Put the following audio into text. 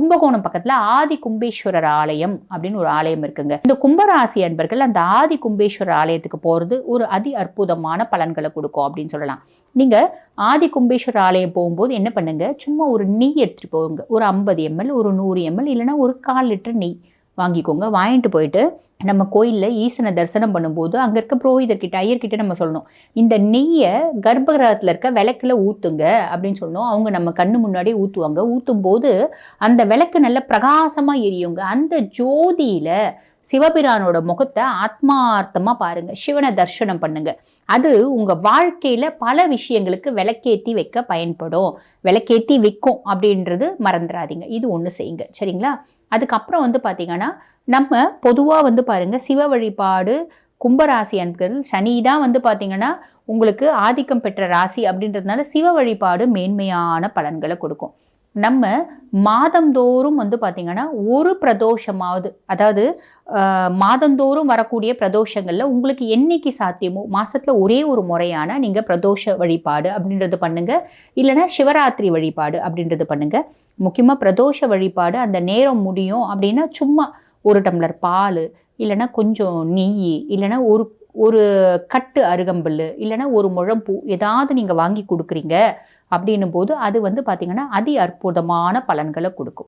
கும்பகோணம் பக்கத்துல ஆதி கும்பேஸ்வரர் ஆலயம் அப்படின்னு ஒரு ஆலயம் இருக்குங்க. இந்த கும்பராசி அன்பர்கள் அந்த ஆதி கும்பேஸ்வரர் ஆலயத்துக்கு போறது ஒரு அதி அற்புதமான பலன்களை கொடுக்கும் அப்படின்னு சொல்லலாம். நீங்க ஆதி கும்பேஸ்வரர் ஆலயம் போகும்போது என்ன பண்ணுங்க, சும்மா ஒரு நெய் எடுத்துட்டு போங்க. ஒரு 50 ml, ஒரு 100 ml, இல்லைன்னா ஒரு 1/4 லிட்டர் நெய் வாங்கிக்கோங்க. வாங்கிட்டு போயிட்டு நம்ம கோயிலில் ஈசனை தரிசனம் பண்ணும்போது அங்கே இருக்க புரோகிதர்கிட்ட, ஐயர்கிட்ட நம்ம சொல்லணும், இந்த நெய்யை கர்ப்பகிரகத்தில் இருக்க விளக்குல ஊற்றுங்க அப்படின்னு சொல்லணும். அவங்க நம்ம கண்ணு முன்னாடியே ஊற்றுவாங்க. ஊற்றும் போது அந்த விளக்கு நல்ல பிரகாசமாக எரியுங்க. அந்த ஜோதியில் சிவபிரானோட முகத்தை ஆத்மார்த்தமாக பாருங்க, சிவனை தரிசனம் பண்ணுங்க. அது உங்க வாழ்க்கையில பல விஷயங்களுக்கு விளக்கேற்றி வைக்க பயன்படும், விளக்கேற்றி வைக்கும் அப்படின்றது மறந்துடாதீங்க. இது ஒன்று செய்யுங்க, சரிங்களா? அதுக்கப்புறம் வந்து பார்த்தீங்கன்னா, நம்ம பொதுவாக வந்து பாருங்க, சிவ வழிபாடு கும்பராசி அன்பர்கள், சனி தான் வந்து பார்த்தீங்கன்னா உங்களுக்கு ஆதிக்கம் பெற்ற ராசி அப்படின்றதுனால சிவ வழிபாடு மேன்மையான பலன்களை கொடுக்கும். நம்ம மாதந்தோறும் வந்து பார்த்தீங்கன்னா ஒரு பிரதோஷமாவது, அதாவது மாதந்தோறும் வரக்கூடிய பிரதோஷங்களில் உங்களுக்கு என்னைக்கு சாத்தியமோ மாதத்தில் ஒரே ஒரு முறையான நீங்கள் பிரதோஷ வழிபாடு அப்படின்றது பண்ணுங்க, இல்லைன்னா சிவராத்திரி வழிபாடு அப்படின்றது பண்ணுங்க. முக்கியமாக பிரதோஷ வழிபாடு அந்த நேரம் முடியும் அப்படின்னா சும்மா ஒரு டம்ளர் பால், இல்லைன்னா கொஞ்சம் நெய், இல்லைன்னா ஒரு கட்டு அருகம்புல், இல்லைன்னா ஒரு முழம்பூ ஏதாவது நீங்கள் வாங்கி கொடுக்குறீங்க அப்படின்னும் போது அது வந்து பார்த்தீங்கன்னா அதி அற்புதமான பலன்களை கொடுக்கும்.